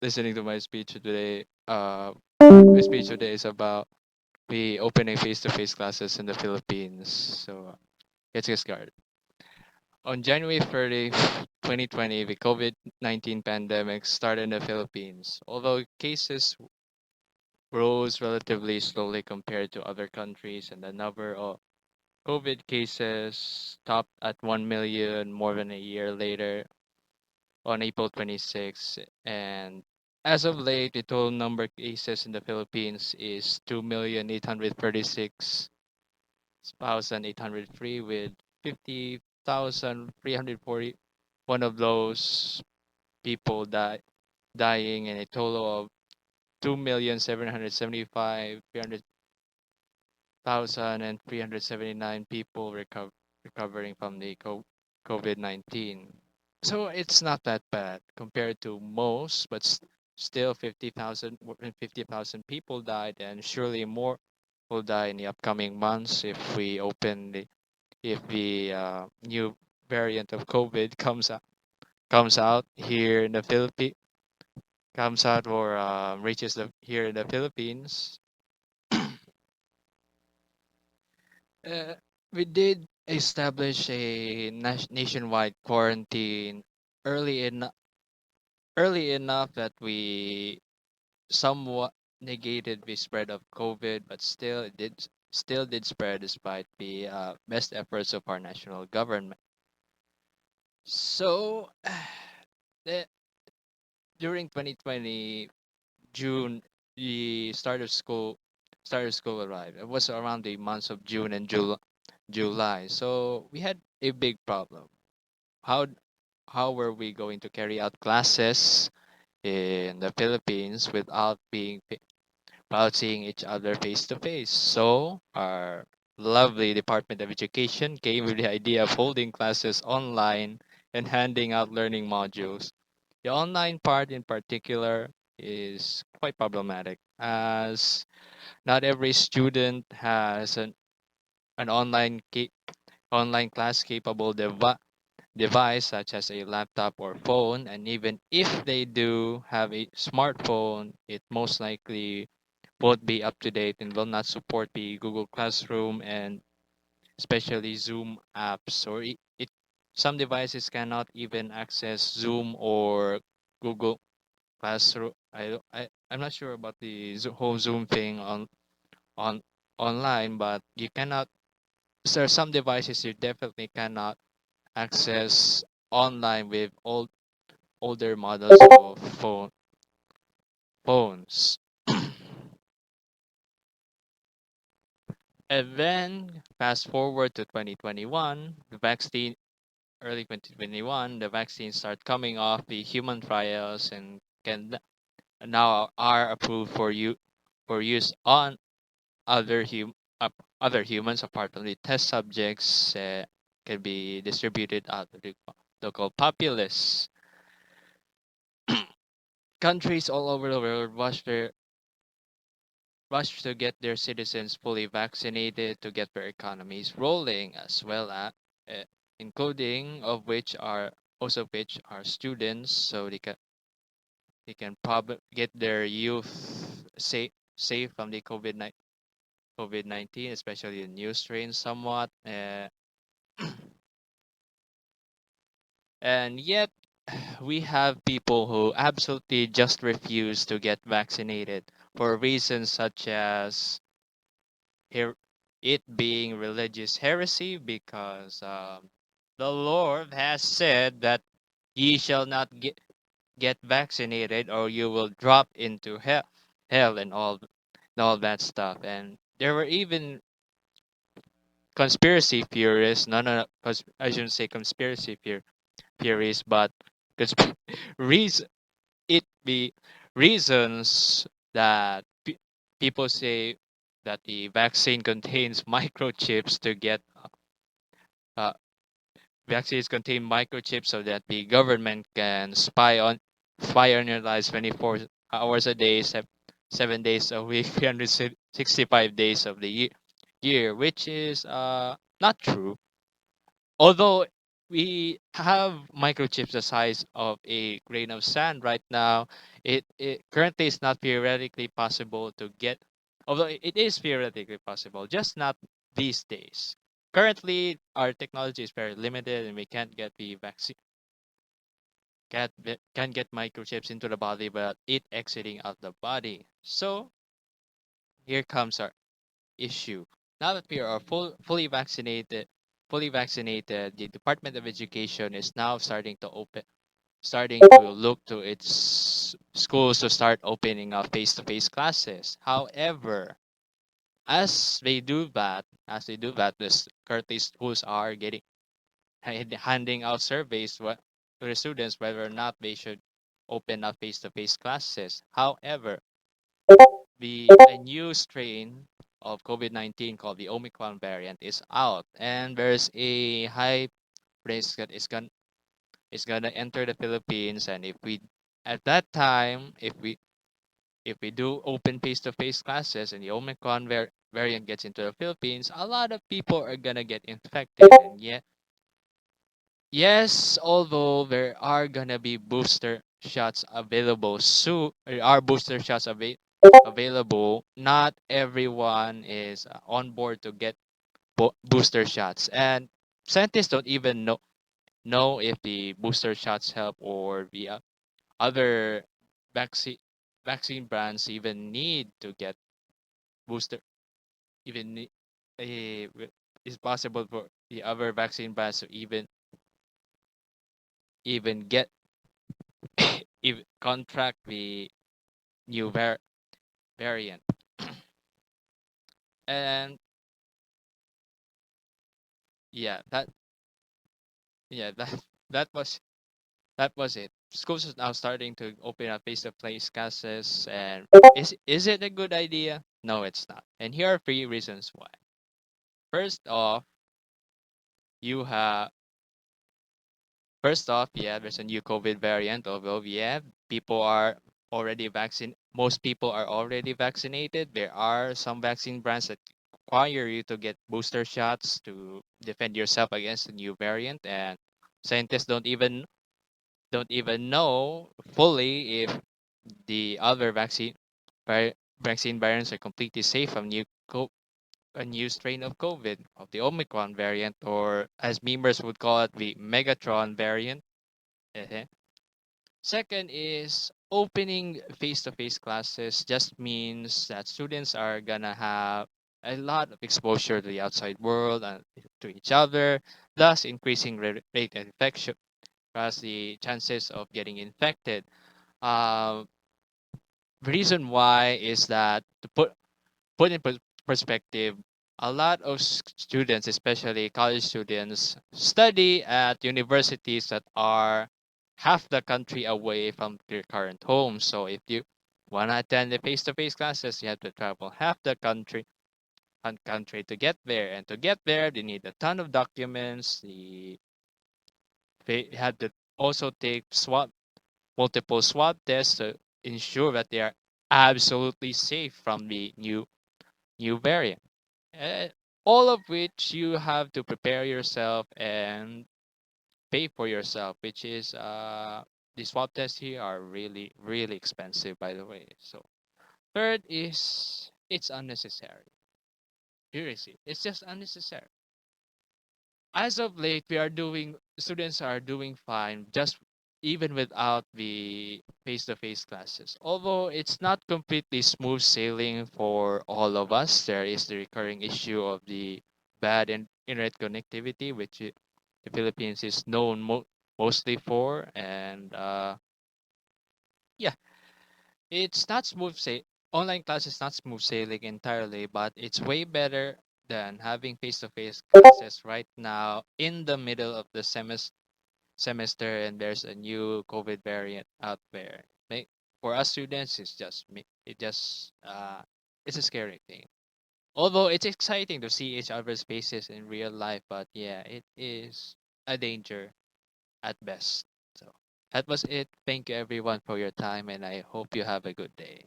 listening to my speech today. My speech today is about the opening face-to-face classes in the Philippines. So let's get started. On January 30th, 2020, the COVID-19 pandemic started in the Philippines. Although cases rose relatively slowly compared to other countries, and the number of COVID cases topped at 1 million more than a year later on April 26th. And as of late, the total number of cases in the Philippines is 2,836,803 with 50,341 of those people dying and a total of 2,775,379 people recovering from the COVID-19. So it's not that bad compared to most, but still 50,000 more than 50,000 people died, and surely more will die in the upcoming months if the new variant of COVID comes out here in the Philippines comes out or reaches the here in the Philippines. Uh, we did establish a nationwide quarantine early in early enough that we somewhat negated the spread of COVID, but still did spread despite the best efforts of our national government. So, the, during 2020 June, the start of school arrived. It was around the months of June and July. So we had a big problem. How how were we going to carry out classes in the Philippines without seeing each other face to face? So our lovely Department of Education came with the idea of holding classes online and handing out learning modules. The online part in particular is quite problematic as not every student has an online class capable device such as a laptop or phone, and even if they do have a smartphone, it most likely won't be up to date and will not support the Google Classroom and especially Zoom apps, or some devices cannot even access Zoom or Google Classroom. I'm not sure about the whole Zoom thing on online, but you cannot. There are some devices you definitely cannot access online with older models of phones. And then fast forward to 2021, early 2021, the vaccines start coming off the human trials and can now are approved for use on other other humans apart from the test subjects, can be distributed out to the local populace. Countries all over the world rush to get their citizens fully vaccinated to get their economies rolling, as well as uh, including of which are which are students, so they can probably get their youth safe from the COVID-19, especially the new strain somewhat. And yet, we have people who absolutely just refuse to get vaccinated for reasons such as her- it being religious heresy, because the Lord has said that ye shall not get vaccinated or you will drop into hell and all that stuff. And there were even conspiracy theorists, no, I shouldn't say conspiracy theories, but consp- reason it be reasons that people say that the vaccine contains microchips to get uh, vaccines contain microchips so that the government can spy on your lives 24 hours a day, 7 days a week, 365 days of the year, which is not true. Although we have microchips the size of a grain of sand right now. It currently is not theoretically possible to get, although it is theoretically possible, just not these days. Currently, our technology is very limited, and we can't get the vaccine, can't get microchips into the body, but it exiting out the body. So here comes our issue. Now that we are fully vaccinated, the Department of Education is now starting to look to its schools to start opening up face-to-face classes. However, as they do that, this currently schools are handing out surveys to the students whether or not they should open up face-to-face classes. However, a new strain of COVID-19 called the Omicron variant is out, and there's a high risk that it's gonna enter the Philippines. And if we at that time, if we do open face-to-face classes and the Omicron variant gets into the Philippines, a lot of people are gonna get infected. And yet, yes, although there are gonna be booster shots available soon, there are booster shots available. Not everyone is on board to get booster shots, and scientists don't even know if the booster shots help, or the other vaccine vaccine brands even need to get booster, even it's possible for the other vaccine brands to even get even contract the new variant. And yeah, yeah that that was that was it. Schools is now starting to open up face-to-face classes, and is it a good idea? No, it's not. And here are three reasons why. First off, you have First off, yeah, there's a new COVID variant. Although, yeah, people are most people are already vaccinated. There are some vaccine brands that require you to get booster shots to defend yourself against the new variant, and scientists don't even know fully if the other vaccine variants are completely safe from a new strain of COVID, of the Omicron variant, or as memers would call it, the Megatron variant. Uh-huh. Second is opening face-to-face classes just means that students are gonna have a lot of exposure to the outside world and to each other, thus increasing rate of infection, thus the chances of getting infected. Uh, reason why is that to put in perspective, a lot of students, especially college students, study at universities that are half the country away from their current home. So if you want to attend the face-to-face classes, you have to travel half the country to get there. And to get there, they need a ton of documents. They had to also take multiple swab tests to ensure that they are absolutely safe from the new variant. Uh, all of which you have to prepare yourself and pay for yourself, which is the swab tests here are really really expensive, by the way. So third is it's unnecessary. Seriously, it's just unnecessary. As of late, students are doing fine just even without the face-to-face classes. Although it's not completely smooth sailing for all of us, there is the recurring issue of the bad internet connectivity, which the Philippines is known mostly for. And yeah, it's not online class is not smooth sailing entirely, but it's way better than having face-to-face classes right now in the middle of the semester, and there's a new COVID variant out there. For us students, it's a scary thing. Although it's exciting to see each other's faces in real life, but yeah, it is a danger at best. So that was it. Thank you everyone for your time, and I hope you have a good day.